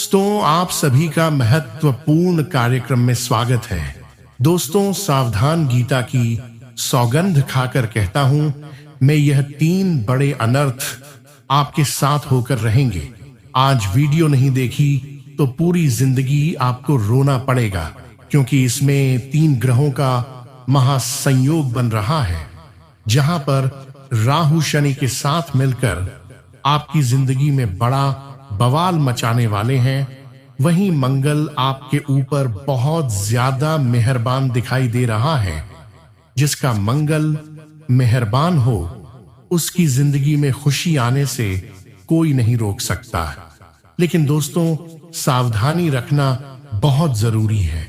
दोस्तों, आप सभी का महत्वपूर्ण कार्यक्रम में स्वागत है। दोस्तों, सावधान गीता की सौगंध खाकर कहता हूं, मैं यह 3 बड़े अनर्थ आपके साथ होकर रहेंगे। आज वीडियो नहीं देखी तो पूरी जिंदगी आपको रोना पड़ेगा, क्योंकि इसमें 3 ग्रहों का महासंयोग बन रहा है, जहां पर राहु शनि के साथ मिलकर आपकी जिंदगी में बड़ा बवाल मचाने वाले हैं। वहीं मंगल आपके ऊपर बहुत ज्यादा मेहरबान दिखाई दे रहा है। जिसका मंगल मेहरबान हो, उसकी जिंदगी में खुशी आने से कोई नहीं रोक सकता। लेकिन दोस्तों, सावधानी रखना बहुत जरूरी है।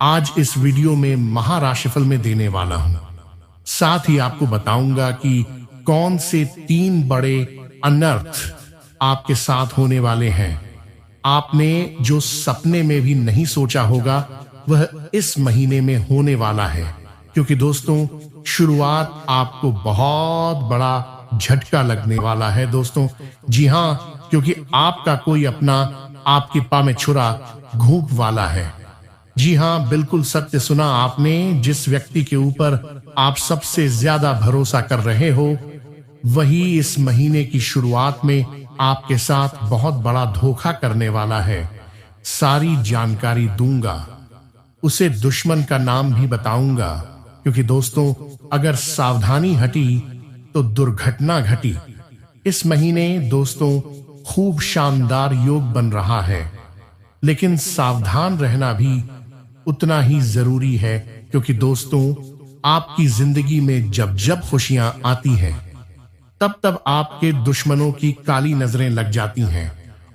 आज इस वीडियो में महाराशिफल में देने वाला हूं। साथ ही आपको बताऊंगा कि कौन से 3 बड़े अनर्थ आपके साथ होने वाले हैं। आपने जो सपने में भी नहीं सोचा होगा, वह इस महीने में होने वाला है। क्योंकि दोस्तों, शुरुआत आपको बहुत बड़ा झटका लगने वाला है। दोस्तों, जी हां, क्योंकि आपका कोई अपना आपके पांव में छुरा घोंप वाला है। जी हां, बिल्कुल सत्य सुना आपने। जिस व्यक्ति के ऊपर आप सबसे ज्यादा भरोसा कर रहे हो, वही इस महीने की शुरुआत में आपके साथ बहुत बड़ा धोखा करने वाला है। सारी जानकारी दूंगा, उसे दुश्मन का नाम भी बताऊंगा। क्योंकि दोस्तों, अगर सावधानी हटी तो दुर्घटना घटी। इस महीने दोस्तों खूब शानदार योग बन रहा है, लेकिन सावधान रहना भी उतना ही जरूरी है। क्योंकि दोस्तों, आपकी जिंदगी में जब जब खुशियां आती हैं, तब तब आपके दुश्मनों की काली नजरें लग जाती हैं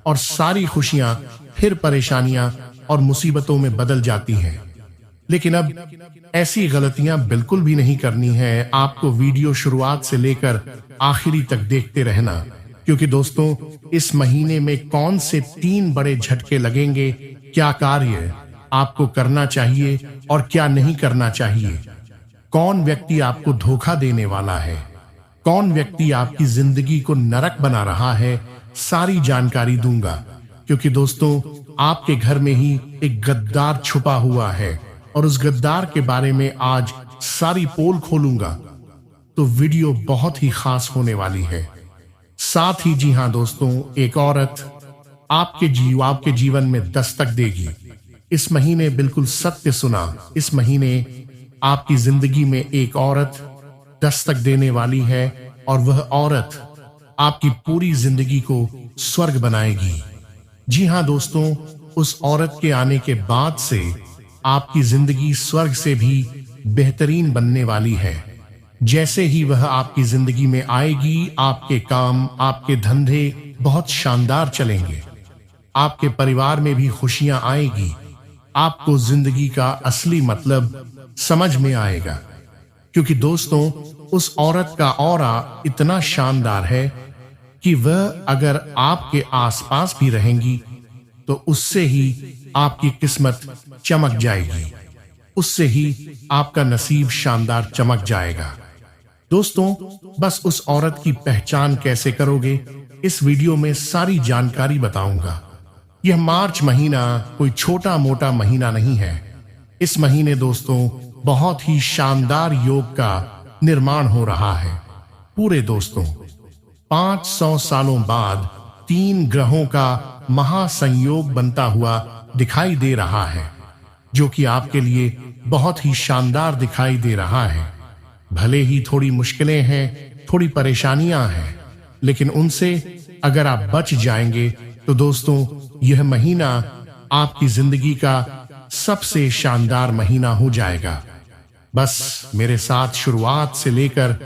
और सारी खुशियां फिर परेशानियां और मुसीबतों में बदल जाती हैं। लेकिन अब ऐसी गलतियां बिल्कुल भी नहीं करनी है। आपको वीडियो शुरुआत से लेकर आखिरी तक देखते रहना, क्योंकि दोस्तों, इस महीने में कौन से 3 बड़े झटके लगेंगे, क्या कार्य आपको करना चाहिए और क्या नहीं करना चाहिए, कौन व्यक्ति आपको धोखा देने वाला है, कौन व्यक्ति आपकी जिंदगी को नरक बना रहा है, सारी जानकारी दूंगा। क्योंकि दोस्तों, आपके घर में ही एक गद्दार छुपा हुआ है और उस गद्दार के बारे में आज सारी पोल खोलूंगा। तो वीडियो बहुत ही खास होने वाली है। साथ ही जी हां दोस्तों, एक औरत आपके जीवन में दस्तक देगी। इस महीने बिल्कुल सत्य सुना, इस महीने आपकी जिंदगी में एक औरत दस्तक देने वाली है और वह औरत आपकी पूरी जिंदगी को स्वर्ग बनाएगी। जी हां दोस्तों, उस औरत के आने के बाद से आपकी जिंदगी स्वर्ग से भी बेहतरीन बनने वाली है। जैसे ही वह आपकी जिंदगी में आएगी, आपके काम, आपके धंधे बहुत शानदार चलेंगे। आपके परिवार में भी खुशियां आएगी। आपको जिंदगी का असली मतलब समझ में आएगा। क्योंकि दोस्तों, उस औरत का ऑरा इतना शानदार है कि वह अगर आपके आसपास भी रहेंगी तो उससे ही आपकी किस्मत चमक जाएगी, उससे ही आपका नसीब शानदार चमक जाएगा। दोस्तों, बस उस औरत की पहचान कैसे करोगे, इस वीडियो में सारी जानकारी बताऊंगा। यह मार्च महीना कोई छोटा मोटा महीना नहीं है। इस महीने दोस्तों बहुत ही शानदार योग का निर्माण हो रहा है। पूरे दोस्तों 500 सालों बाद 3 ग्रहों का महासंयोग बनता हुआ दिखाई दे रहा है, जो कि आपके लिए बहुत ही शानदार दिखाई दे रहा है। भले ही थोड़ी मुश्किलें हैं, थोड़ी परेशानियां हैं, लेकिन उनसे अगर आप बच जाएंगे तो दोस्तों, यह महीना आपकी जिंदगी का सबसे शानदार महीना हो जाएगा। बस मेरे साथ शुरुआत से लेकर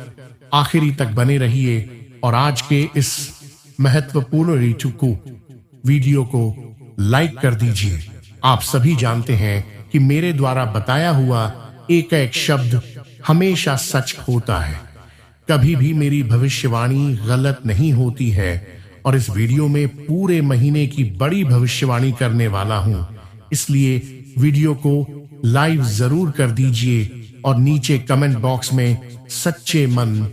आखिरी तक बने रहिए और आज के इस महत्वपूर्ण वीडियो को लाइक कर दीजिए। आप सभी जानते हैं कि मेरे द्वारा बताया हुआ एक एक शब्द हमेशा सच होता है। कभी भी मेरी भविष्यवाणी गलत नहीं होती है और इस वीडियो में पूरे महीने की बड़ी भविष्यवाणी करने वाला हूं। इसलिए वीडियो को लाइव जरूर कर दीजिए और नीचे कमेंट बॉक्स में सच्चे मन,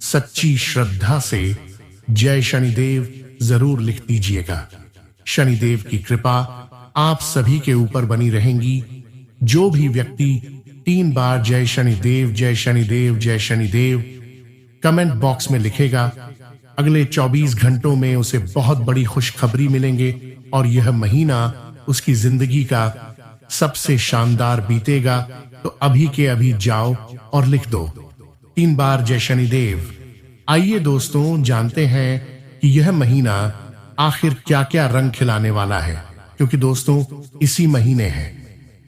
सच्ची श्रद्धा से जय शनिदेव जरूर लिख दीजिएगा। शनिदेव की कृपा आप सभी के ऊपर बनी रहेंगी। जो भी व्यक्ति 3 बार जय शनिदेव जय शनिदेव जय शनिदेव कमेंट बॉक्स में लिखेगा, अगले 24 घंटों में उसे बहुत बड़ी खुशखबरी मिलेंगे और यह महीना उसकी जिंदगी का सबसे शानदार बीतेगा। तो अभी के अभी जाओ और लिख दो 3 बार जय शनिदेव। आइए दोस्तों जानते हैं कि यह महीना आखिर क्या-क्या रंग खिलाने वाला है, क्योंकि दोस्तों इसी महीने है।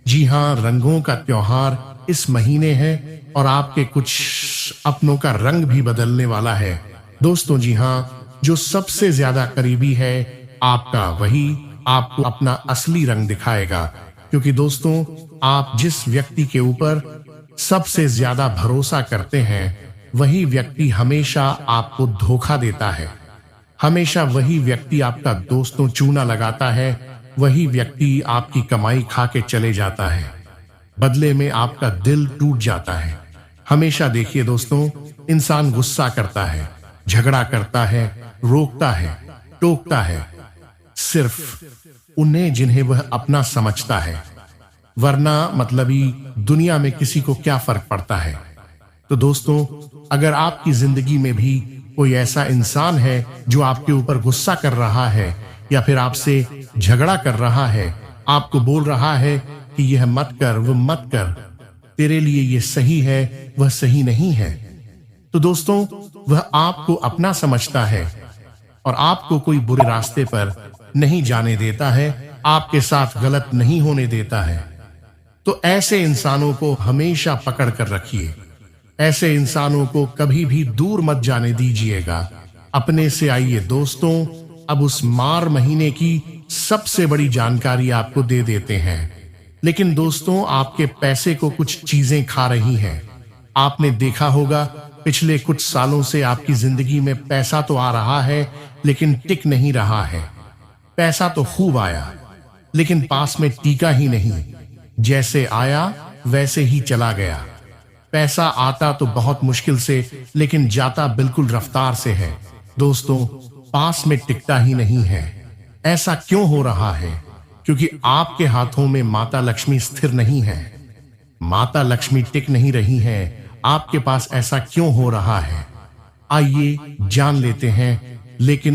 जी हां, रंगों का त्योहार इस महीने है और आपके कुछ अपनों का रंग भी बदलने वाला है। दोस्तों जी हां, जो सबसे ज्यादा करीबी है आपका, वही आपको अपना असली रंग दिखाएगा। क्योंकि दोस्तों आप जिस व्यक्ति के ऊपर सबसे ज्यादा भरोसा करते हैं, वही व्यक्ति हमेशा आपको धोखा देता है। हमेशा वही व्यक्ति आपका दोस्तों चूना लगाता है, वही व्यक्ति आपकी कमाई खा के चले जाता है, बदले में आपका दिल टूट जाता है। हमेशा देखिए दोस्तों, इंसान गुस्सा करता है, झगड़ा करता है, रोकता है, टोकता है, सिर्फ उन्हें जिन्हें वह अपना समझता है, वरना मतलबी दुनिया में किसी को क्या फर्क पड़ता है। तो दोस्तों अगर आपकी जिंदगी में भी कोई ऐसा इंसान है जो आपके ऊपर गुस्सा कर रहा है या फिर आपसे झगड़ा कर रहा है, आपको बोल रहा है कि यह मत कर, वो मत कर, तेरे लिए ये सही है, वह सही नहीं है, तो दोस्तों वह आपको अपना समझता है और आपको कोई बुरे रास्ते पर नहीं जाने देता है, आपके साथ गलत नहीं होने देता है। तो ऐसे इंसानों को हमेशा पकड़ कर रखिए। ऐसे इंसानों को कभी भी दूर मत जाने दीजिएगा अपने से। आइए दोस्तों, अब उस मार महीने की सबसे बड़ी जानकारी आपको दे देते हैं। लेकिन दोस्तों आपके पैसे को कुछ चीजें खा रही हैं। आपने देखा होगा पिछले कुछ सालों से आपकी जिंदगी में पैसा तो आ रहा है लेकिन टिक नहीं रहा है। पैसा तो खूब आया लेकिन पास में टीका ही नहीं, जैसे आया वैसे ही चला गया। पैसा आता तो बहुत मुश्किल से लेकिन जाता बिल्कुल रफ्तार से है। दोस्तों पास में टिकता ही नहीं है। ऐसा क्यों हो रहा है? क्योंकि आपके हाथों में माता लक्ष्मी स्थिर नहीं है। माता लक्ष्मी टिक नहीं रही है। आपके पास ऐसा क्यों हो रहा है? आइए जान लेते हैं। लेकिन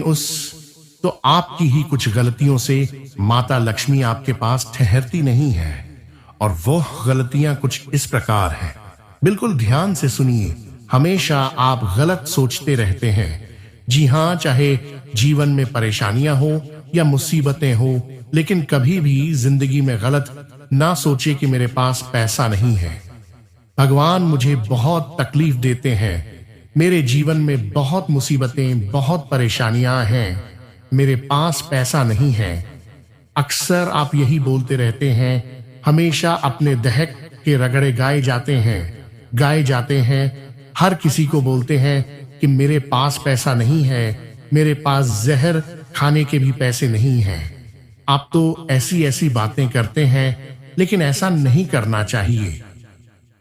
तो आपकी ही कुछ गलतियों से माता लक्ष्मी आपके पास ठहरती नहीं है और वो गलतियां कुछ इस प्रकार हैं। बिल्कुल ध्यान से सुनिए। हमेशा आप गलत सोचते रहते हैं। जी हां, चाहे जीवन में परेशानियां हो या मुसीबतें हो, लेकिन कभी भी जिंदगी में गलत ना सोचे कि मेरे पास पैसा नहीं है। भगवान मुझे बहुत तकलीफ देते हैं, मेरे जीवन में बहुत मुसीबतें, बहुत परेशानियां हैं, मेरे पास पैसा नहीं है। अक्सर आप यही बोलते रहते हैं। हमेशा अपने दहक के रगड़े गाए जाते हैं। हर किसी को बोलते हैं कि मेरे पास पैसा नहीं है, मेरे पास जहर खाने के भी पैसे नहीं हैं। आप तो ऐसी बातें करते हैं, लेकिन ऐसा नहीं करना चाहिए।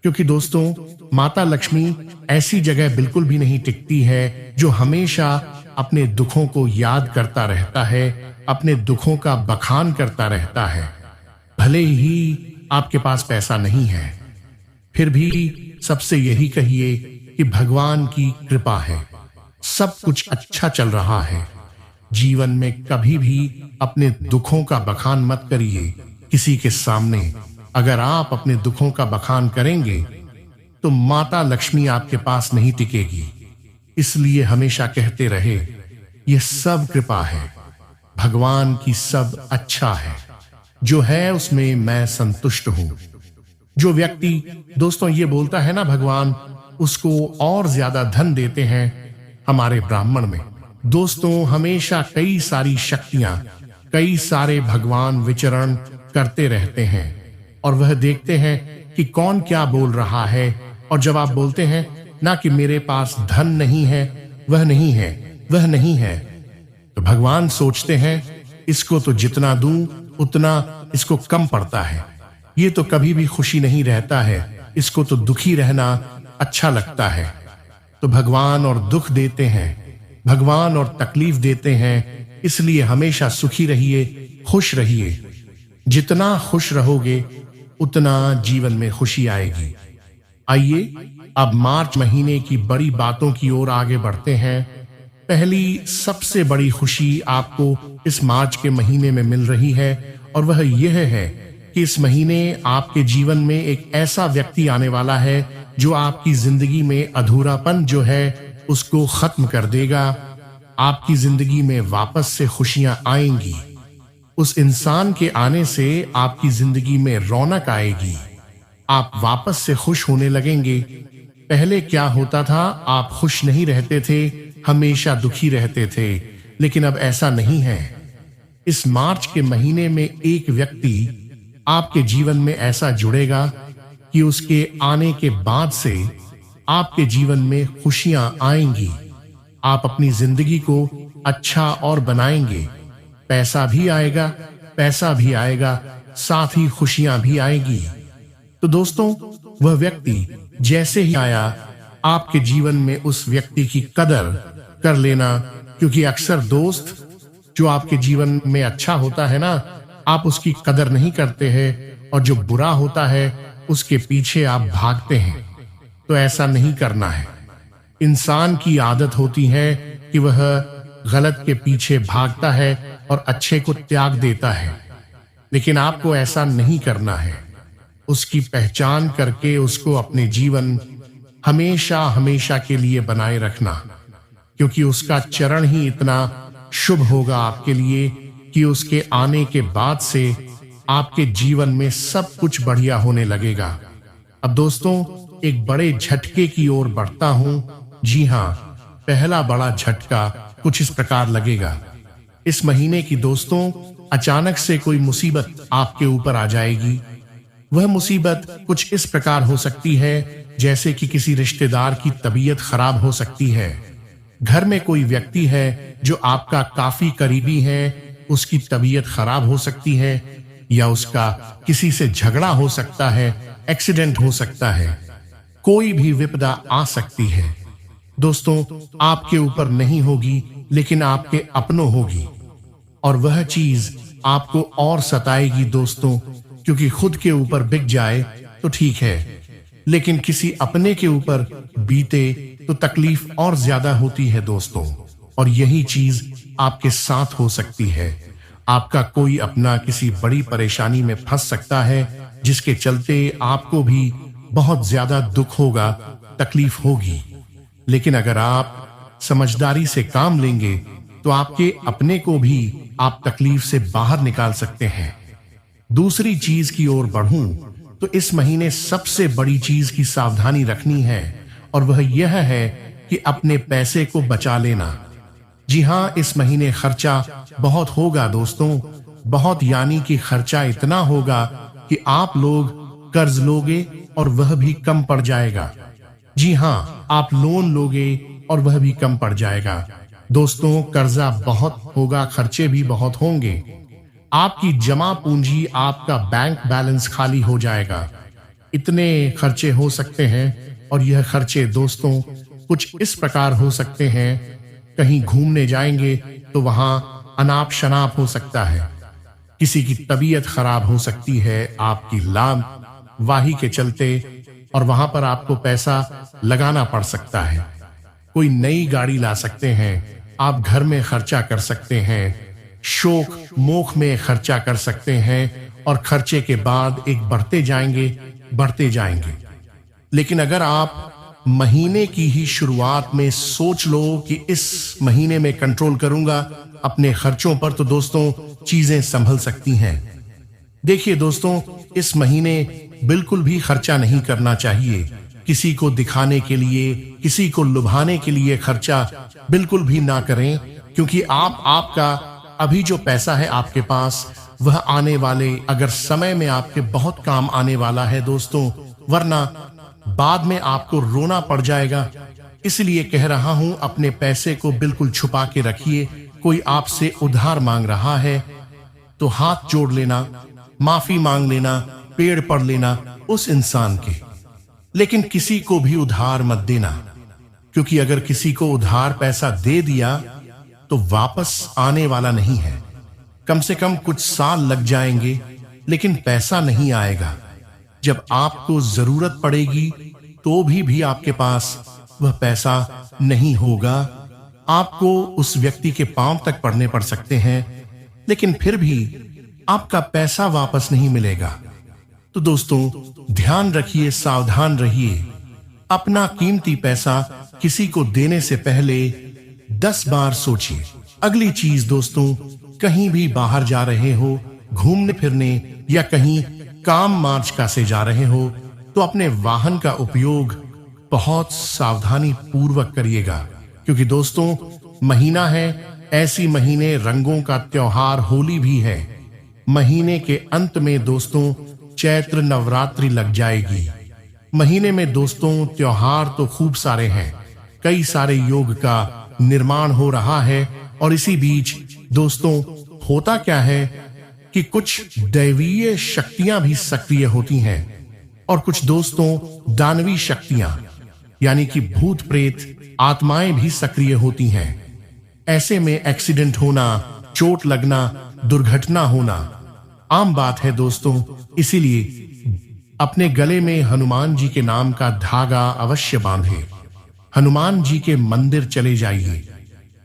क्योंकि दोस्तों माता लक्ष्मी ऐसी जगह बिल्कुल भी नहीं टिकती है जो हमेशा अपने दुखों को याद करता रहता है, अपने दुखों का बखान करता रहता है। भले ही आपके पास पैसा नहीं है, फिर भी सबसे यही कहिए कि भगवान की कृपा है, सब कुछ अच्छा चल रहा है। जीवन में कभी भी अपने दुखों का बखान मत करिए किसी के सामने। अगर आप अपने दुखों का बखान करेंगे तो माता लक्ष्मी आपके पास नहीं टिकेगी। इसलिए हमेशा कहते रहे, यह सब कृपा है, भगवान की सब अच्छा है, जो है उसमें मैं संतुष्ट हूं। जो व्यक्ति दोस्तों ये बोलता है ना भगवान उसको और ज्यादा धन देते हैं, हमारे ब्राह्मण में दोस्तों हमेशा कई सारी शक्तियां, कई सारे भगवान विचरण करते रहते हैं और वह देखते हैं कि कौन क्या बोल रहा है। और जब आप बोलते हैं ना कि मेरे पास धन नहीं है, वह नहीं है, वह नहीं है, तो भगवान सोचते हैं इसको तो जितना दूं उतना इसको कम पड़ता है, ये तो कभी भी खुशी नहीं रहता है, इसको तो दुखी रहना अच्छा लगता है। तो भगवान और दुख देते हैं, भगवान और तकलीफ देते हैं इसलिए हमेशा सुखी रहिए, खुश रहिए। जितना खुश रहोगे उतना जीवन में खुशी आएगी। आइए अब मार्च महीने की बड़ी बातों की ओर आगे बढ़ते हैं। पहली सबसे बड़ी खुशी आपको इस मार्च के महीने में मिल रही है और वह यह है कि इस महीने आपके जीवन में एक ऐसा व्यक्ति आने वाला है जो आपकी जिंदगी में अधूरापन जो है उसको खत्म कर देगा। आपकी जिंदगी में वापस से खुशियां आएंगी। उस इंसान के आने से आपकी जिंदगी में रौनक आएगी। आप वापस से खुश होने लगेंगे। पहले क्या होता था, आप खुश नहीं रहते थे, हमेशा दुखी रहते थे, लेकिन अब ऐसा नहीं है। इस मार्च के महीने में एक व्यक्ति आपके जीवन में ऐसा जुड़ेगा कि उसके आने के बाद से आपके जीवन में खुशियां आएंगी। आप अपनी जिंदगी को अच्छा और बनाएंगे। पैसा भी आएगा, साथ ही खुशियां भी आएगी। तो दोस्तों, वह व्यक्ति जैसे ही आया, आपके जीवन में उस व्यक्ति की कदर कर लेना, क्योंकि अक्सर दोस्त जो आपके जीवन में अच्छा होता है ना, आप उसकी कदर नहीं करते हैं, और जो बुरा होता है उसके पीछे आप भागते हैं। तो ऐसा नहीं करना है। इंसान की आदत होती है कि वह गलत के पीछे भागता है और अच्छे को त्याग देता है, लेकिन आपको ऐसा नहीं करना है। उसकी पहचान करके उसको अपने जीवन हमेशा हमेशा के लिए बनाए रखना, क्योंकि उसका चरण ही इतना शुभ होगा आपके लिए कि उसके आने के बाद से आपके जीवन में सब कुछ बढ़िया होने लगेगा। अब दोस्तों, एक बड़े झटके की ओर बढ़ता हूं। जी हां, पहला बड़ा झटका कुछ इस प्रकार लगेगा। इस महीने की दोस्तों, अचानक से कोई मुसीबत आपके ऊपर आ जाएगी। वह मुसीबत कुछ इस प्रकार हो सकती है जैसे कि किसी रिश्तेदार की तबीयत खराब हो सकती है। घर में कोई व्यक्ति है जो आपका काफी करीबी है, उसकी तबीयत खराब हो सकती है, या उसका किसी से झगड़ा हो सकता है, एक्सीडेंट हो सकता है, कोई भी विपदा आ सकती है। दोस्तों, आपके ऊपर नहीं होगी, लेकिन आपके अपनों होगी, और वह चीज आपको और सताएगी दोस्तों, क्योंकि खुद के ऊपर बिक जाए तो ठीक है, लेकिन किसी अपने के ऊपर बीते तो तकलीफ और ज्यादा होती है दोस्तों। और यही चीज आपके साथ हो सकती है। आपका कोई अपना किसी बड़ी परेशानी में फंस सकता है, जिसके चलते आपको भी बहुत ज्यादा दुख होगा, तकलीफ होगी। लेकिन अगर आप समझदारी से काम लेंगे तो आपके अपने को भी आप तकलीफ से बाहर निकाल सकते हैं। दूसरी चीज की ओर बढ़ूं तो इस महीने सबसे बड़ी चीज की सावधानी रखनी है, और वह यह है कि अपने पैसे को बचा लेना। जी हां, इस महीने खर्चा बहुत होगा दोस्तों, बहुत, यानी कि खर्चा इतना होगा कि आप लोग कर्ज लोगे और वह भी कम पड़ जाएगा। जी हां, आप लोन लोगे और वह भी कम पड़ जाएगा। दोस्तों, कर्जा बहुत होगा, खर्चे भी बहुत होंगे। आपकी जमा पूंजी, आपका बैंक बैलेंस खाली हो जाएगा। इतने खर्चे हो सकते हैं, और यह खर्चे दोस्तों कुछ इस प्रकार हो सकते हैं। कहीं घूमने जाएंगे तो वहां अनाप शनाप हो सकता है, किसी की तबीयत खराब हो सकती है आपकी लापरवाही के चलते, और वहां पर आपको पैसा लगाना पड़ सकता है। कोई नई गाड़ी ला सकते हैं, आप घर में खर्चा कर सकते हैं, शौक मोख में खर्चा कर सकते हैं, और खर्चे के बाद एक बढ़ते जाएंगे। लेकिन अगर आप महीने की ही शुरुआत में सोच लो कि इस महीने में कंट्रोल करूंगा अपने खर्चों पर, तो दोस्तों चीजें संभल सकती हैं। देखिए दोस्तों, इस महीने बिल्कुल भी खर्चा नहीं करना चाहिए। किसी को दिखाने के लिए, किसी को लुभाने के लिए खर्चा बिल्कुल भी ना करें, क्योंकि आपका अभी जो पैसा है आपके पास, वह आने वाले अगर समय में आपके बहुत काम आने वाला है दोस्तों, वरना बाद में आपको रोना पड़ जाएगा। इसलिए कह रहा हूं, अपने पैसे को बिल्कुल छुपा के रखिए। कोई आपसे उधार मांग रहा है तो हाथ जोड़ लेना, माफी मांग लेना, पेड़ पड़ लेना उस इंसान के, लेकिन किसी को भी उधार मत देना, क्योंकि अगर किसी को उधार पैसा दे दिया तो वापस आने वाला नहीं है। कम से कम कुछ साल लग जाएंगे, लेकिन पैसा नहीं आएगा। जब आपको जरूरत पड़ेगी तो भी आपके पास वह पैसा नहीं होगा। आपको उस व्यक्ति के पांव तक पड़ने पड़ सकते हैं, लेकिन फिर भी आपका पैसा वापस नहीं मिलेगा। तो दोस्तों, ध्यान रखिए, सावधान रहिए। अपना कीमती पैसा किसी को देने से पहले 10 बार सोचिए। अगली चीज दोस्तों, कहीं भी बाहर जा रहे हो, घूमने फिरने या कहीं काम मार्च का से जा रहे हो, तो अपने वाहन का उपयोग बहुत सावधानी पूर्वक करिएगा, क्योंकि दोस्तों महीना है, ऐसी महीने रंगों का त्योहार होली भी है। महीने के अंत में दोस्तों चैत्र नवरात्रि लग जाएगी। महीने में दोस्तों त्योहार तो खूब सारे हैं, कई सारे योग का निर्माण हो रहा है। और इसी बीच दोस्तों होता क्या है कि कुछ दैवीय शक्तियां भी सक्रिय होती हैं और कुछ दोस्तों दानवी शक्तियां यानी कि भूत प्रेत आत्माएं भी सक्रिय होती हैं। ऐसे में एक्सीडेंट होना, चोट लगना, दुर्घटना होना आम बात है दोस्तों। इसीलिए अपने गले में हनुमान जी के नाम का धागा अवश्य बांधे। हनुमान जी के मंदिर चले जाइए,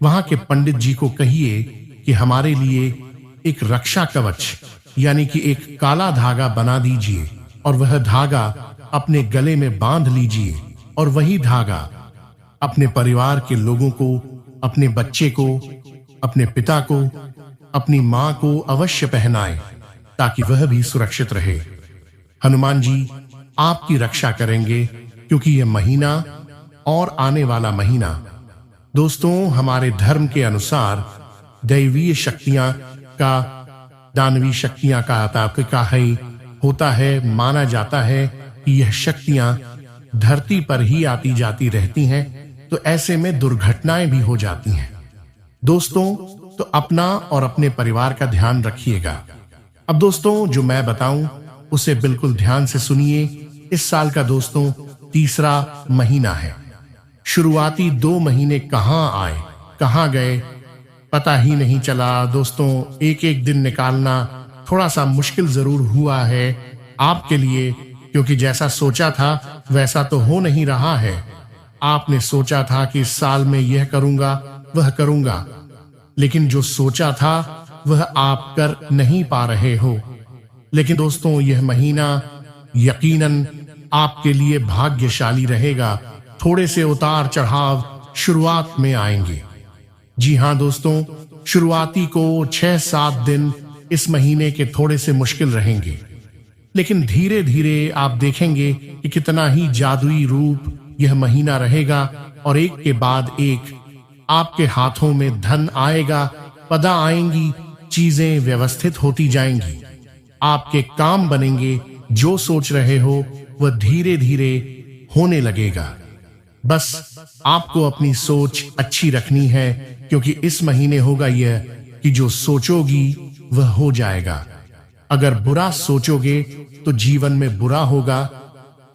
वहां के पंडित जी को कहिए कि हमारे लिए एक रक्षा कवच यानी कि एक काला धागा बना दीजिए और वह धागा अपने गले में बांध लीजिए और वही धागा अपने परिवार के लोगों को, अपने बच्चे को, अपने पिता को, अपनी मां को अवश्य पहनाए ताकि वह भी सुरक्षित रहे। हनुमान जी आपकी रक्षा करेंगे, क्योंकि यह महीना और आने वाला महीना दोस्तों हमारे धर्म के अनुसार दैवीय शक्तियां का, दानवी शक्तियां का तात्विका है होता है। माना जाता है कि यह शक्तियां धरती पर ही आती जाती रहती हैं, तो ऐसे में दुर्घटनाएं भी हो जाती हैं। दोस्तों तो अपना और अपने परिवार का ध्यान रखिएगा। अब दोस्तों जो मैं बताऊं उसे बिल्कुल ध्यान से सुनिए। इस साल का दोस्तों तीसरा महीना है। शुरुआती 2 महीने कहां आए कहां गए पता ही नहीं चला दोस्तों। एक एक दिन निकालना थोड़ा सा मुश्किल जरूर हुआ है आपके लिए, क्योंकि जैसा सोचा था वैसा तो हो नहीं रहा है। आपने सोचा था कि इस साल में यह करूंगा वह करूंगा, लेकिन जो सोचा था वह आप कर नहीं पा रहे हो। लेकिन दोस्तों यह महीना यकीनन आपके लिए भाग्यशाली रहेगा। थोड़े से उतार चढ़ाव शुरुआत में आएंगे। जी हां दोस्तों, शुरुआती को 6-7 दिन इस महीने के थोड़े से मुश्किल रहेंगे, लेकिन धीरे धीरे आप देखेंगे कि कितना ही जादुई रूप यह महीना रहेगा और एक के बाद एक आपके हाथों में धन आएगा, पदा आएंगी, चीजें व्यवस्थित होती जाएंगी, आपके काम बनेंगे। जो सोच रहे हो वह धीरे धीरे होने लगेगा। बस आपको अपनी सोच अच्छी रखनी है, क्योंकि इस महीने होगा यह कि जो सोचोगी वह हो जाएगा। अगर बुरा सोचोगे तो जीवन में बुरा होगा,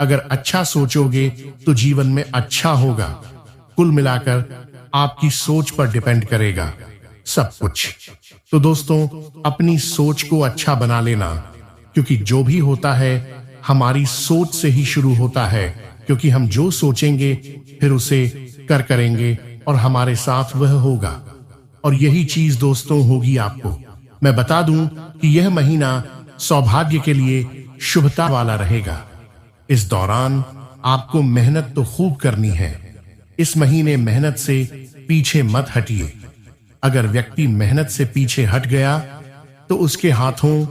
अगर अच्छा सोचोगे तो जीवन में अच्छा होगा। कुल मिलाकर आपकी सोच पर डिपेंड करेगा सब कुछ। तो दोस्तों अपनी सोच को अच्छा बना लेना, क्योंकि जो भी होता है हमारी सोच से ही शुरू होता है। क्योंकि हम जो सोचेंगे फिर उसे करेंगे और हमारे साथ वह होगा, और यही चीज दोस्तों होगी आपको। मैं बता दूं कि यह महीना सौभाग्य के लिए शुभता वाला रहेगा। इस दौरान आपको मेहनत तो खूब करनी है। इस महीने मेहनत से पीछे मत हटिए। अगर व्यक्ति मेहनत से पीछे हट गया तो उसके हाथों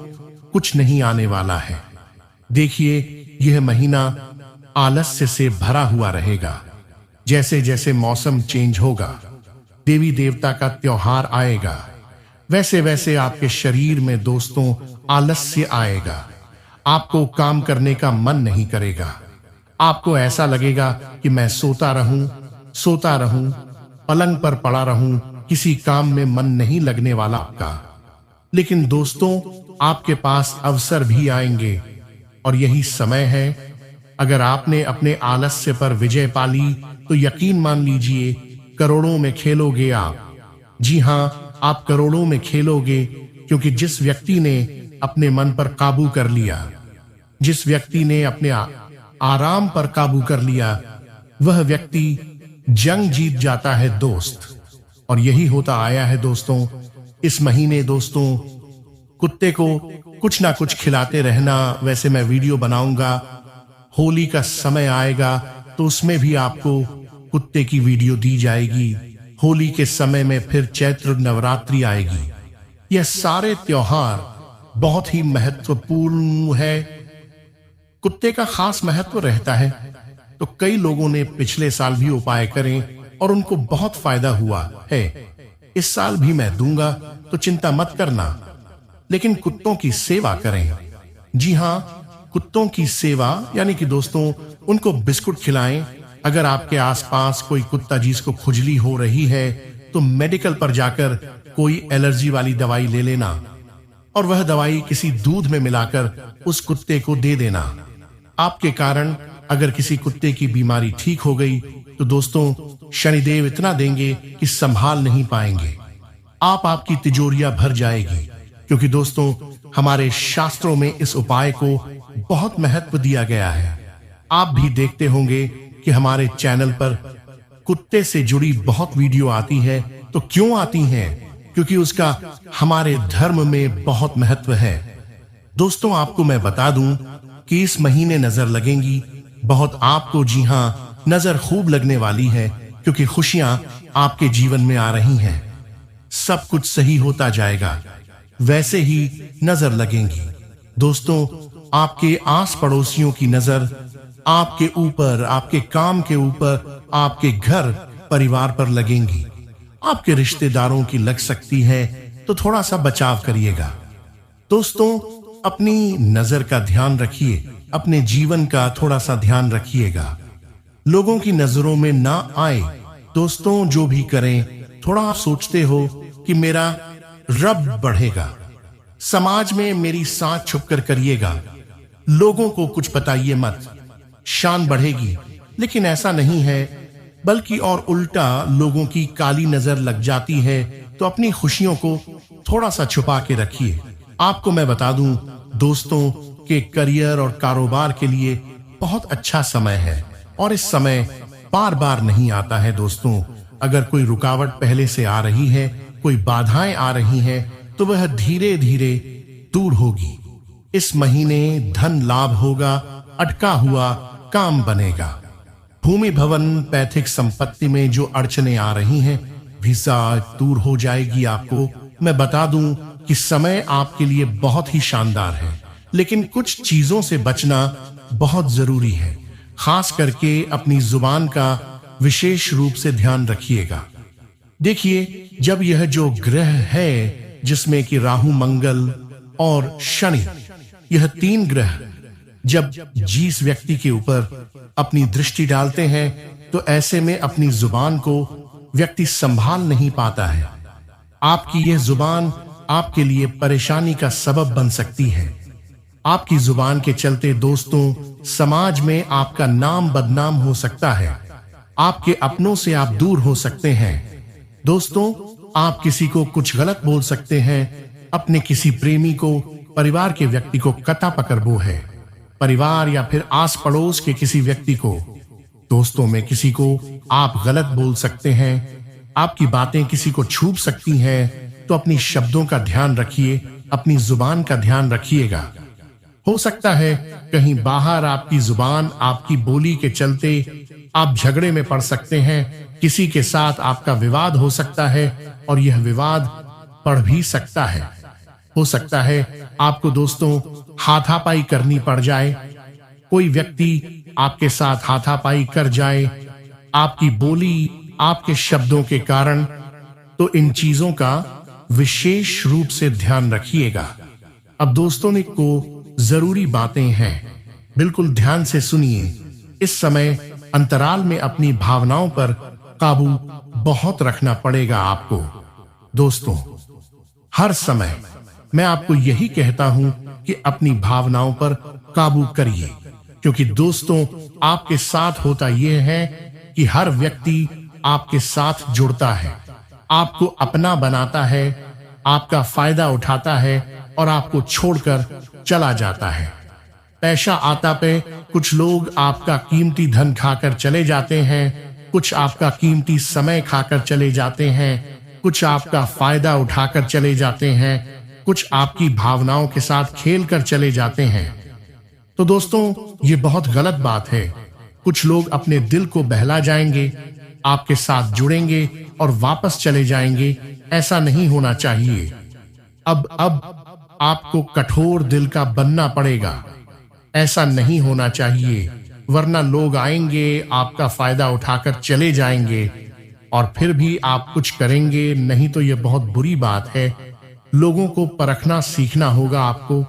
कुछ नहीं आने वाला है। देखिए यह महीना आलस्य से भरा हुआ रहेगा। जैसे जैसे मौसम चेंज होगा, देवी देवता का त्योहार आएगा, वैसे वैसे आपके शरीर में दोस्तों आलस्य आएगा। आपको काम करने का मन नहीं करेगा। आपको ऐसा लगेगा कि मैं सोता रहूं, पलंग पर पड़ा रहूं, किसी काम में मन नहीं लगने वाला आपका। लेकिन दोस्तों आपके पास अवसर भी आएंगे, और यही समय है। अगर आपने अपने आलस्य पर विजय पाली तो यकीन मान लीजिए करोड़ों में खेलोगे आप। जी हां, आप करोड़ों में खेलोगे, क्योंकि जिस व्यक्ति ने अपने मन पर काबू कर लिया, जिस व्यक्ति ने अपने आराम पर काबू कर लिया, वह व्यक्ति जंग जीत जाता है दोस्त। और यही होता आया है दोस्तों। इस महीने दोस्तों, कुत्ते को कुछ ना कुछ खिलाते रहना। वैसे मैं वीडियो बनाऊंगा, होली का समय आएगा तो उसमें भी आपको कुत्ते की वीडियो दी जाएगी। होली के समय में फिर चैत्र नवरात्रि आएगी। यह सारे त्योहार बहुत ही महत्वपूर्ण है। कुत्ते का खास महत्व रहता है, तो कई लोगों ने पिछले साल भी उपाय करें और उनको बहुत फायदा हुआ है। इस साल भी मैं दूंगा, तो चिंता मत करना। लेकिन कुत्तों की सेवा करें। जी हां, कुत्तों की सेवा यानी कि दोस्तों, उनको बिस्कुट खिलाएं। अगर आपके आसपास कोई कुत्ता जिसको खुजली हो रही है, तो मेडिकल पर जाकर कोई एलर्जी वाली दवाई ले लेना और वह दवाई किसी दूध में मिलाकर उस कुत्ते को दे देना। आपके कारण अगर किसी कुत्ते की बीमारी ठीक हो गई, तो दोस्तों, शनिदेव इतना देंगे कि संभाल नहीं पाएंगे। आपकी तिजोरियां भर जाएगी, क्योंकि दोस्तों, हमारे शास्त्रों में इस उपाय को बहुत महत्व दिया गया है। आप भी देखते होंगे कि हमारे चैनल पर कुत्ते से जुड़ी बहुत वीडियो आती है। तो क्यों आती हैं? क्योंकि उसका हमारे धर्म में बहुत महत्व है। दोस्तों, आपको मैं बता दूं कि इस महीने नजर लगेंगी बहुत आपको। जी हां, नजर खूब लगने वाली है, क्योंकि खुशियां आपके जीवन में आ रही हैं। सब कुछ सही होता जाएगा। वैसे ही नजर लगेंगी। दोस्तों, आपके आस पड़ोसियों की नजर आपके ऊपर, आपके काम के ऊपर, आपके घर परिवार पर लगेंगी। आपके रिश्तेदारों की लग सकती है, तो थोड़ा सा बचाव करिएगा। दोस्तों, अपनी नजर का ध्यान रखिए, अपने जीवन का थोड़ा सा ध्यान रखिएगा। लोगों की नजरों में ना आए। दोस्तों, जो भी करें, थोड़ा आप सोचते हो कि मेरा रब बढ़ेगा, समाज में मेरी साथ छुपकर करिएगा, लोगों को कुछ बताइए मत, शान बढ़ेगी। लेकिन ऐसा नहीं है, बल्कि और उल्टा लोगों की काली नजर लग जाती है। तो अपनी खुशियों को थोड़ा सा छुपा के रखिए। आपको मैं बता दूं दोस्तों, कि करियर और कारोबार के लिए बहुत अच्छा समय है, और इस समय बार बार नहीं आता है। दोस्तों, अगर कोई रुकावट पहले से आ रही है, कोई बाधाएं आ रही हैं, तो वह धीरे धीरे दूर होगी। इस महीने धन लाभ होगा, अटका हुआ काम बनेगा। भूमि भवन पैतृक संपत्ति में जो अड़चने आ रही हैं, वीजा दूर हो जाएगी। आपको मैं बता दूं कि समय आपके लिए बहुत ही शानदार है, लेकिन कुछ चीजों से बचना बहुत जरूरी है। खास करके अपनी जुबान का विशेष रूप से ध्यान रखिएगा। देखिए, जब यह जो ग्रह है, जिसमें कि राहु, मंगल और शनि, यह 3 ग्रह जब जिस व्यक्ति के ऊपर अपनी दृष्टि डालते हैं, तो ऐसे में अपनी जुबान को व्यक्ति संभाल नहीं पाता है। आपकी यह जुबान आपके लिए परेशानी का सबब बन सकती है। आपकी जुबान के चलते दोस्तों, समाज में आपका नाम बदनाम हो सकता है। आपके अपनों से आप दूर हो सकते हैं। दोस्तों, आप किसी को कुछ गलत बोल सकते हैं। अपने किसी प्रेमी को, परिवार के व्यक्ति को कता पकड़बो है। परिवार या फिर आस पड़ोस के किसी व्यक्ति को, दोस्तों में किसी को आप गलत बोल सकते हैं। आपकी बातें किसी को छू सकती हैं। तो अपनी शब्दों का ध्यान रखिए, अपनी जुबान का ध्यान रखिएगा। हो सकता है कहीं बाहर आपकी जुबान, आपकी बोली के चलते आप झगड़े में पड़ सकते हैं। किसी के साथ आपका विवाद हो सकता है, और यह विवाद बढ़ भी सकता है। हो सकता है आपको दोस्तों हाथापाई करनी पड़ जाए। कोई व्यक्ति आपके साथ हाथापाई कर जाए, आपकी बोली, आपके शब्दों के कारण। तो इन चीजों का विशेष रूप से ध्यान रखिएगा। अब दोस्तों ने को जरूरी बातें हैं, बिल्कुल ध्यान से सुनिए। इस समय अंतराल में अपनी भावनाओं पर काबू बहुत रखना पड़ेगा आपको। दोस्तों, हर समय मैं आपको यही कहता हूं कि अपनी भावनाओं पर काबू करिए, क्योंकि दोस्तों, आपके साथ होता यह है कि हर व्यक्ति आपके साथ जुड़ता है। आपको अपना बनाता है, आपका फायदा उठाता है और आपको छोड़कर चला जाता है। पैसा आता पे कुछ लोग आपका कीमती धन खाकर चले जाते हैं, कुछ आपका कीमती समय खाकर चले जाते हैं, कुछ आपका फायदा उठाकर चले जाते हैं, कुछ आपकी भावनाओं के साथ खेलकर चले जाते हैं। तो दोस्तों, ये बहुत गलत बात है। कुछ लोग अपने दिल को बहला जाएंगे, आपके साथ जुड़ेंगे और वापस चले जाएंगे। ऐसा नहीं होना चाहिए। अब आपको कठोर दिल का बनना पड़ेगा। ऐसा नहीं होना चाहिए, वरना लोग आएंगे, आपका फायदा उठाकर चले जाएंगे और फिर भी आप कुछ करेंगे नहीं तो यह बहुत बुरी बात है। लोगों को परखना सीखना होगा आपको,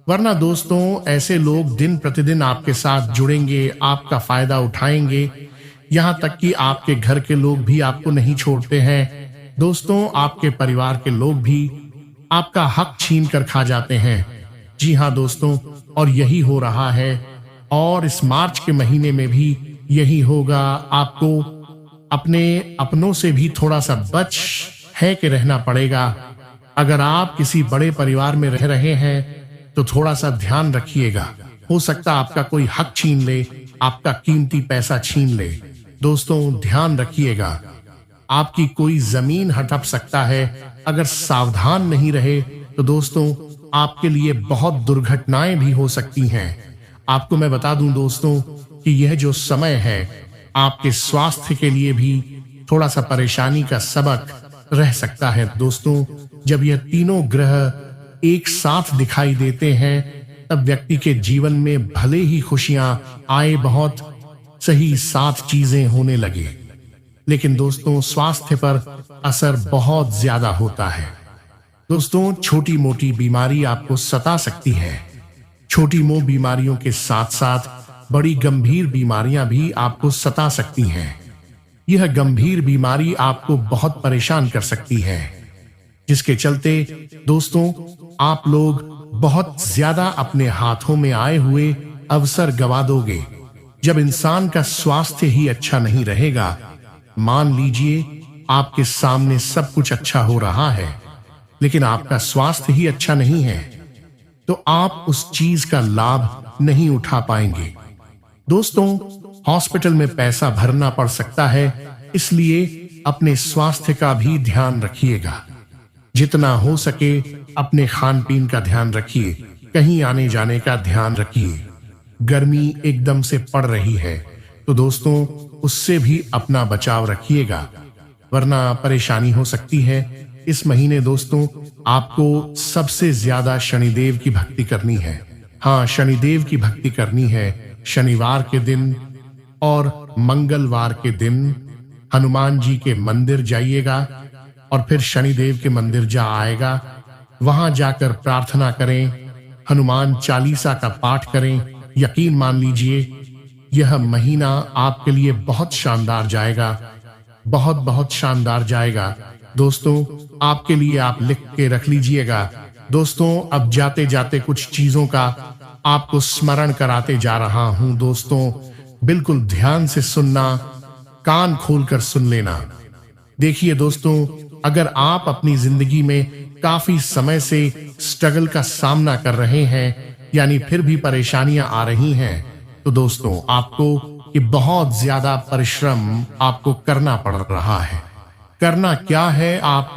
वरना दोस्तों ऐसे लोग दिन प्रतिदिन आपके साथ जुड़ेंगे, आपका फायदा उठाएंगे, यहां तक कि आपके घर के लोग भी आपको नहीं छोड़ते हैं। दोस्तों, आपके परिवार के लोग भी आपका हक छीन कर खा जाते हैं। जी हां दोस्तों, और यही हो रहा है और इस मार्च के महीने में भी यही होगा। आपको अपने अपनों से भी थोड़ा सा बच है कि रहना पड़ेगा। अगर आप किसी बड़े परिवार में रह रहे हैं तो थोड़ा सा ध्यान रखिएगा। हो सकता आपका कोई हक छीन ले, आपका कीमती पैसा छीन ले। दोस्तों, ध्यान रखिएगा, आपकी कोई जमीन हड़प सकता है। अगर सावधान नहीं रहे तो दोस्तों आपके लिए बहुत दुर्घटनाएं भी हो सकती हैं। आपको मैं बता दूं दोस्तों कि यह जो समय है आपके स्वास्थ्य के लिए भी थोड़ा सा परेशानी का सबक रह सकता है। दोस्तों, जब यह तीनों ग्रह एक साथ दिखाई देते हैं तब व्यक्ति के जीवन में भले ही खुशियां आए, बहुत सही साथ चीजें होने लगे, लेकिन दोस्तों स्वास्थ्य पर असर बहुत ज्यादा होता है। दोस्तों, छोटी मोटी बीमारी आपको सता सकती है। छोटी मोटी बीमारियों के साथ साथ बड़ी गंभीर बीमारियां भी आपको सता सकती हैं। यह गंभीर बीमारी आपको बहुत परेशान कर सकती है, जिसके चलते दोस्तों आप लोग बहुत ज्यादा अपने हाथों में आए हुए अवसर गवा दोगे। जब इंसान का स्वास्थ्य ही अच्छा नहीं रहेगा, मान लीजिए आपके सामने सब कुछ अच्छा हो रहा है लेकिन आपका स्वास्थ्य ही अच्छा नहीं है, तो आप उस चीज का लाभ नहीं उठा पाएंगे। दोस्तों, हॉस्पिटल में पैसा भरना पड़ सकता है, इसलिए अपने स्वास्थ्य का भी ध्यान रखिएगा। जितना हो सके अपने खान पीन का ध्यान रखिए, कहीं आने जाने का ध्यान रखिए। गर्मी एकदम से पड़ रही है तो दोस्तों उससे भी अपना बचाव रखिएगा, वरना परेशानी हो सकती है। इस महीने दोस्तों आपको सबसे ज्यादा शनिदेव की भक्ति करनी है। हाँ, शनिदेव की भक्ति करनी है। शनिवार के दिन और मंगलवार के दिन हनुमान जी के मंदिर जाइएगा और फिर शनिदेव के मंदिर जा आएगा, वहां जाकर प्रार्थना करें, हनुमान चालीसा का पाठ करें। यकीन मान लीजिए यह महीना आपके लिए बहुत शानदार जाएगा, बहुत शानदार जाएगा। दोस्तों, आपके लिए आप लिख के रख लीजिएगा। दोस्तों, अब जाते जाते कुछ चीजों का आपको स्मरण कराते जा रहा हूं। दोस्तों, बिल्कुल ध्यान से सुनना, कान खोलकर सुन लेना। देखिए दोस्तों, अगर आप अपनी जिंदगी में काफी समय से स्ट्रगल का सामना कर रहे हैं, यानी फिर भी परेशानियां आ रही हैं, तो दोस्तों आपको ये बहुत ज्यादा परिश्रम आपको करना पड़ रहा है। करना क्या है? आप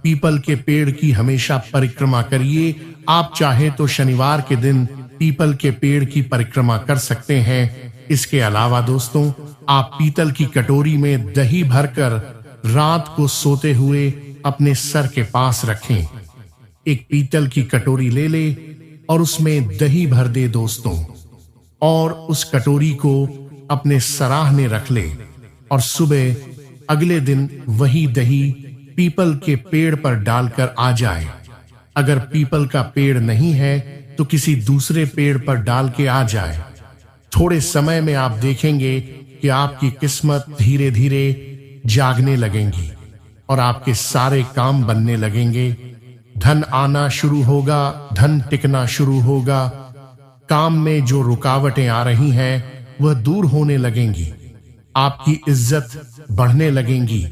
पीपल के पेड़ की हमेशा परिक्रमा करिए। आप चाहे तो शनिवार के दिन पीपल के पेड़ की परिक्रमा कर सकते हैं। इसके अलावा दोस्तों आप पीतल की कटोरी में दही भरकर रात को सोते हुए अपने सर के पास रखें। एक पीतल की कटोरी ले ले और उसमें दही भर दे दोस्तों, और उस कटोरी को अपने सराहने रख ले और सुबह अगले दिन वही दही पीपल के पेड़ पर डालकर आ जाए। अगर पीपल का पेड़ नहीं है तो किसी दूसरे पेड़ पर डाल के आ जाए। थोड़े समय में आप देखेंगे कि आपकी किस्मत धीरे धीरे जागने लगेंगी और आपके सारे काम बनने लगेंगे। धन आना शुरू होगा, धन टिकना शुरू होगा। काम में जो रुकावटें आ रही हैं वह दूर होने लगेंगी। आपकी इज्जत बढ़ने लगेंगी।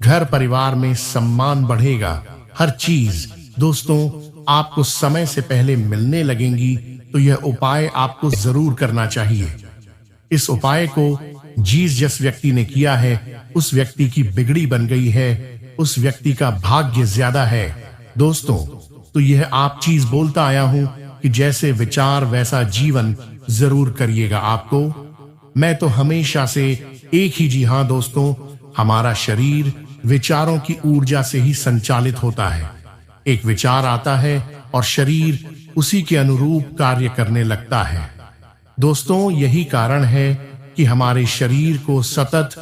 घर परिवार में सम्मान बढ़ेगा। हर चीज दोस्तों आपको समय से पहले मिलने लगेंगी, तो यह उपाय आपको जरूर करना चाहिए। इस उपाय को जिस व्यक्ति ने किया है, उस व्यक्ति की बिगड़ी बन गई है, उस व्यक्ति का भाग्य ज्यादा है। दोस्तों, तो यह आप चीज बोलता आया हूं कि जैसे विचार वैसा जीवन जरूर करिएगा आपको। मैं तो हमेशा से एक ही, जी हां दोस्तों, हमारा शरीर विचारों की ऊर्जा से ही संचालित होता है। एक विचार आता है और शरीर उसी के अनुरूप कार्य करने लगता है। दोस्तों, यही कारण है कि हमारे शरीर को सतत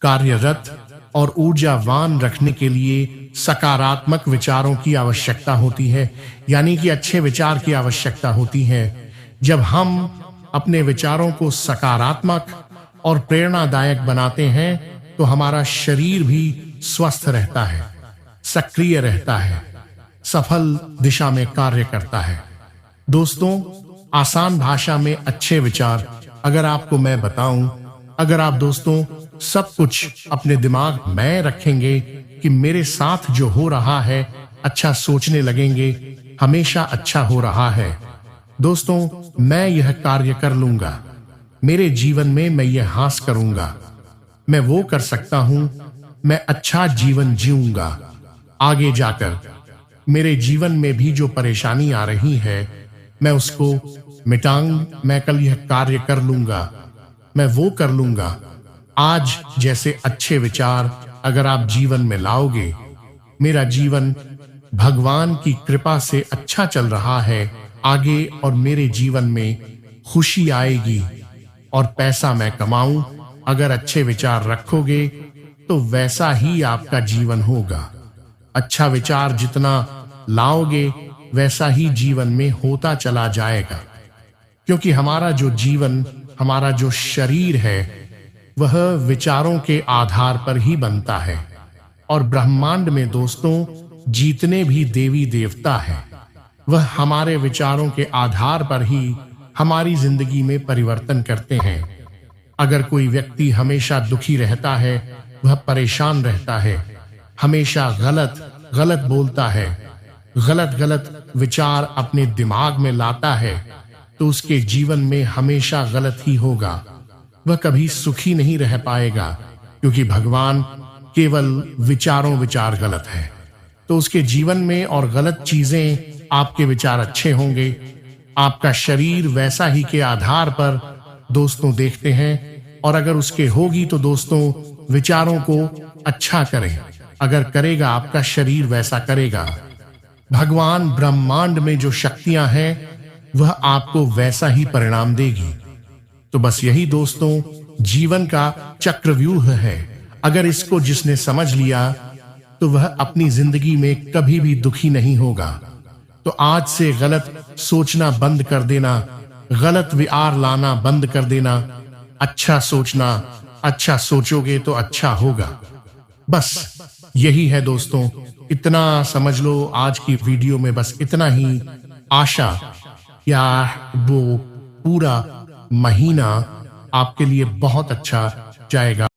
कार्यरत और ऊर्जावान रखने के लिए सकारात्मक विचारों की आवश्यकता होती है, यानी कि अच्छे विचार की आवश्यकता होती है। जब हम अपने विचारों को सकारात्मक और प्रेरणादायक बनाते हैं, तो हमारा शरीर भी स्वस्थ रहता है, सक्रिय रहता है, सफल दिशा में कार्य करता है। दोस्तों, आसान भाषा में अच्छे विचार अगर आपको मैं बताऊं, अगर आप दोस्तों सब कुछ अपने दिमाग में रखेंगे कि मेरे साथ जो हो रहा है अच्छा सोचने लगेंगे, हमेशा अच्छा हो रहा है। दोस्तों, मैं यह कार्य कर लूंगा, मेरे जीवन में मैं यह हासिल करूंगा, मैं वो कर सकता हूं, मैं अच्छा जीवन जीऊंगा। आगे जाकर मेरे जीवन में भी जो परेशानी आ रही है, मैं उसको मिटाऊं, मैं कल यह कार्य कर लूंगा, मैं वो कर लूंगा। आज जैसे अच्छे विचार अगर आप जीवन में लाओगे, मेरा जीवन भगवान की कृपा से अच्छा चल रहा है आगे, और मेरे जीवन में खुशी आएगी और पैसा मैं कमाऊं। अगर अच्छे विचार रखोगे तो वैसा ही आपका जीवन होगा। अच्छा विचार जितना लाओगे वैसा ही जीवन में होता चला जाएगा, क्योंकि हमारा जो जीवन, हमारा जो शरीर है, वह विचारों के आधार पर ही बनता है। और ब्रह्मांड में दोस्तों जितने भी देवी देवता हैं, वह हमारे विचारों के आधार पर ही हमारी जिंदगी में परिवर्तन करते हैं। अगर कोई व्यक्ति हमेशा दुखी रहता है, वह परेशान रहता है, हमेशा गलत गलत बोलता है, गलत गलत विचार अपने दिमाग में लाता है, तो उसके जीवन में हमेशा गलत ही होगा। वह कभी सुखी नहीं रह पाएगा, क्योंकि भगवान केवल विचार गलत है। तो उसके जीवन में और गलत चीजें, आपके विचार अच्छे होंगे, आपका शरीर वैसा ही के आधार पर दोस्तों देखते हैं। और अगर उसके होगी तो दोस्तों विचारों को अच्छा करें, अगर करेगा आपका शरीर वैसा करेगा। भगवान ब्रह्मांड में जो शक्तियां हैं, वह आपको वैसा ही परिणाम देगी। तो बस यही दोस्तों जीवन का चक्रव्यूह है। अगर इसको जिसने समझ लिया, तो वह अपनी जिंदगी में कभी भी दुखी नहीं होगा। तो आज से गलत सोचना बंद कर देना, गलत विचार लाना बंद कर देना, अच्छा सोचना, अच्छा सोचोगे तो अच्छा होगा। बस यही है दोस्तों, इतना समझ लो आज की वीडियो में, बस इतना ही। आशा या वो पूरा महीना आपके लिए बहुत अच्छा जाएगा।